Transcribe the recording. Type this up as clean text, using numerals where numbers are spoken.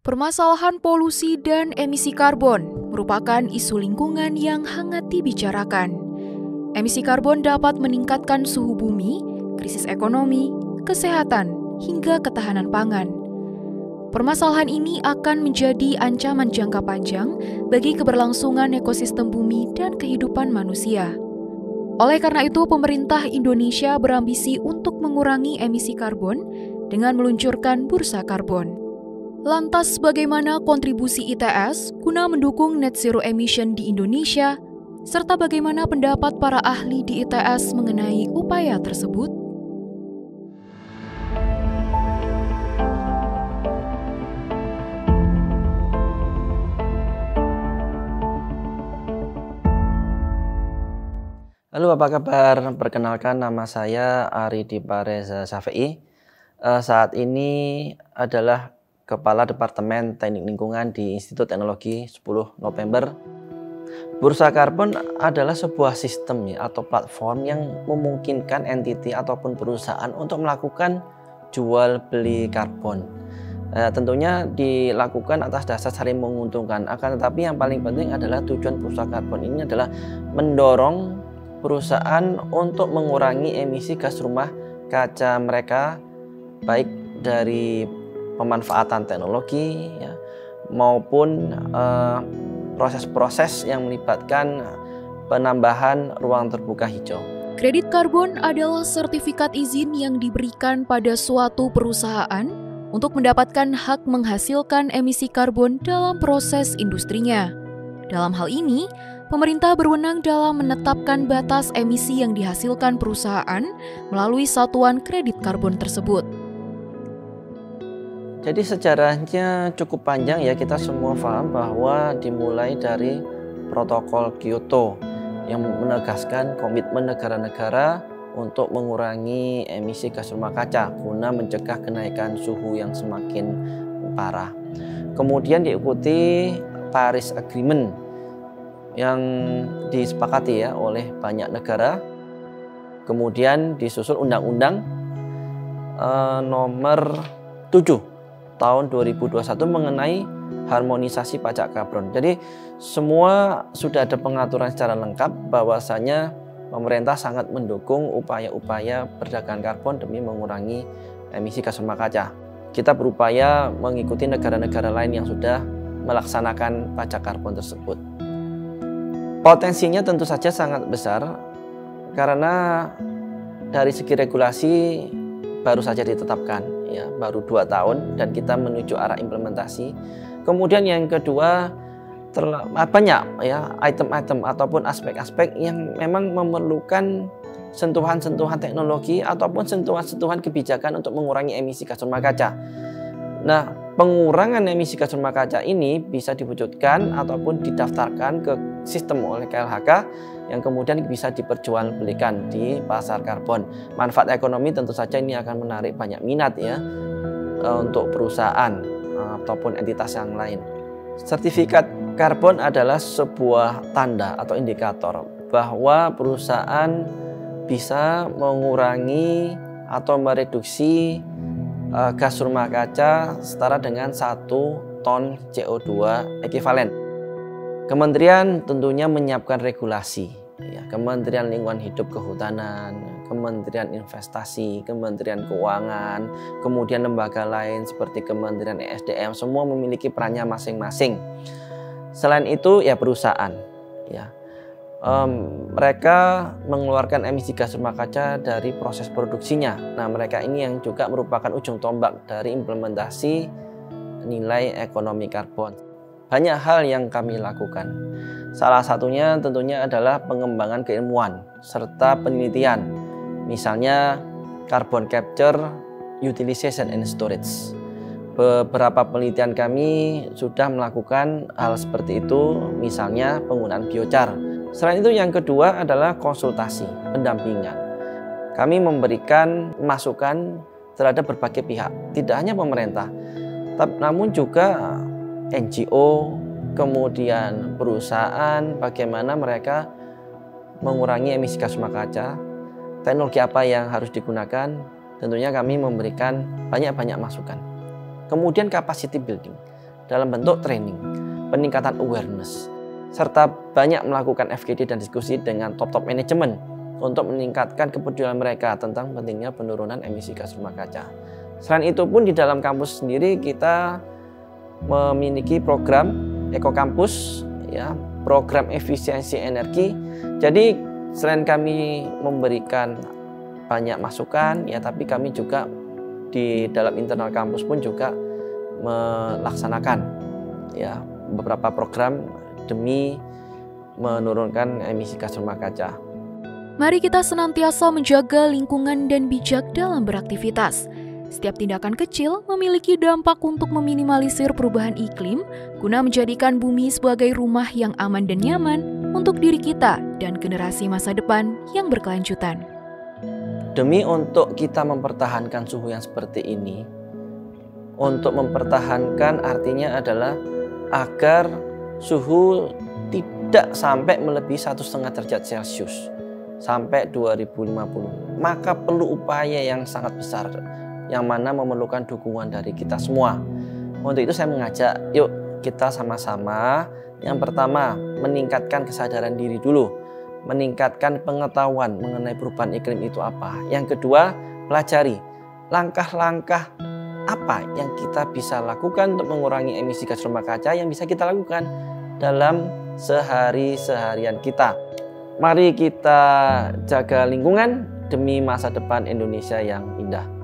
Permasalahan polusi dan emisi karbon merupakan isu lingkungan yang hangat dibicarakan. Emisi karbon dapat meningkatkan suhu bumi, krisis ekonomi, kesehatan, hingga ketahanan pangan. Permasalahan ini akan menjadi ancaman jangka panjang bagi keberlangsungan ekosistem bumi dan kehidupan manusia. Oleh karena itu, pemerintah Indonesia berambisi untuk mengurangi emisi karbon dengan meluncurkan bursa karbon. Lantas, bagaimana kontribusi ITS guna mendukung net zero emission di Indonesia, serta bagaimana pendapat para ahli di ITS mengenai upaya tersebut? Halo, apa kabar? Perkenalkan, nama saya Ari Dipa Reza Safei. Saat ini adalah Kepala Departemen Teknik Lingkungan di Institut Teknologi 10 November. Bursa karbon adalah sebuah sistem atau platform yang memungkinkan entiti ataupun perusahaan untuk melakukan jual beli karbon. Tentunya dilakukan atas dasar saling menguntungkan. Akan tetapi yang paling penting adalah tujuan bursa karbon ini adalah mendorong perusahaan untuk mengurangi emisi gas rumah kaca mereka, baik dari pemanfaatan teknologi maupun proses-proses yang melibatkan penambahan ruang terbuka hijau. Kredit karbon adalah sertifikat izin yang diberikan pada suatu perusahaan untuk mendapatkan hak menghasilkan emisi karbon dalam proses industrinya. Dalam hal ini, pemerintah berwenang dalam menetapkan batas emisi yang dihasilkan perusahaan melalui satuan kredit karbon tersebut. Jadi sejarahnya cukup panjang ya, kita semua paham bahwa dimulai dari protokol Kyoto yang menegaskan komitmen negara-negara untuk mengurangi emisi gas rumah kaca guna mencegah kenaikan suhu yang semakin parah. Kemudian diikuti Paris Agreement yang disepakati oleh banyak negara. Kemudian disusul Undang-Undang nomor 7 tahun 2021 mengenai harmonisasi pajak karbon. Jadi semua sudah ada pengaturan secara lengkap bahwasanya pemerintah sangat mendukung upaya-upaya perdagangan karbon demi mengurangi emisi gas rumah kaca. Kita berupaya mengikuti negara-negara lain yang sudah melaksanakan pajak karbon tersebut. Potensinya tentu saja sangat besar karena dari segi regulasi baru saja ditetapkan, baru 2 tahun dan kita menuju arah implementasi. Kemudian yang kedua, banyak item-item ataupun aspek-aspek yang memang memerlukan sentuhan-sentuhan teknologi ataupun sentuhan-sentuhan kebijakan untuk mengurangi emisi gas rumah kaca. Nah, pengurangan emisi gas rumah kaca ini bisa diwujudkan ataupun didaftarkan ke sistem oleh KLHK yang kemudian bisa diperjualbelikan di pasar karbon. Manfaat ekonomi tentu saja ini akan menarik banyak minat untuk perusahaan ataupun entitas yang lain. Sertifikat karbon adalah sebuah tanda atau indikator bahwa perusahaan bisa mengurangi atau mereduksi gas rumah kaca setara dengan 1 ton CO2 ekuivalen. Kementerian tentunya menyiapkan regulasi, Kementerian Lingkungan Hidup Kehutanan, Kementerian Investasi, Kementerian Keuangan, kemudian lembaga lain seperti Kementerian ESDM, semua memiliki perannya masing-masing. Selain itu perusahaan, mereka mengeluarkan emisi gas rumah kaca dari proses produksinya. Nah, mereka ini yang juga merupakan ujung tombak dari implementasi nilai ekonomi karbon. Banyak hal yang kami lakukan. Salah satunya tentunya adalah pengembangan keilmuan serta penelitian. Misalnya carbon capture, utilization and storage. Beberapa penelitian kami sudah melakukan hal seperti itu, misalnya penggunaan biochar. Selain itu yang kedua adalah konsultasi, pendampingan. Kami memberikan masukan terhadap berbagai pihak, tidak hanya pemerintah, namun juga NGO, kemudian perusahaan, bagaimana mereka mengurangi emisi gas rumah kaca, teknologi apa yang harus digunakan, tentunya kami memberikan banyak-banyak masukan. Kemudian capacity building. dalam bentuk training, peningkatan awareness, serta banyak melakukan FGD dan diskusi dengan top-top manajemen untuk meningkatkan kepedulian mereka tentang pentingnya penurunan emisi gas rumah kaca. Selain itu pun di dalam kampus sendiri kita memiliki program Eko Kampus, ya, program efisiensi energi. Jadi selain kami memberikan banyak masukan, ya, tapi kami juga di dalam internal kampus pun juga melaksanakan, ya, beberapa program demi menurunkan emisi gas rumah kaca. Mari kita senantiasa menjaga lingkungan dan bijak dalam beraktivitas. Setiap tindakan kecil memiliki dampak untuk meminimalisir perubahan iklim guna menjadikan bumi sebagai rumah yang aman dan nyaman untuk diri kita dan generasi masa depan yang berkelanjutan. Demi untuk kita mempertahankan suhu yang seperti ini, untuk mempertahankan artinya adalah agar suhu tidak sampai melebihi 1,5 derajat Celcius sampai 2050. Maka perlu upaya yang sangat besar, yang mana memerlukan dukungan dari kita semua. Untuk itu saya mengajak, yuk kita sama-sama yang pertama meningkatkan kesadaran diri dulu, meningkatkan pengetahuan mengenai perubahan iklim itu apa. Yang kedua, pelajari langkah-langkah apa yang kita bisa lakukan untuk mengurangi emisi gas rumah kaca yang bisa kita lakukan dalam sehari-seharian kita. Mari kita jaga lingkungan demi masa depan Indonesia yang indah.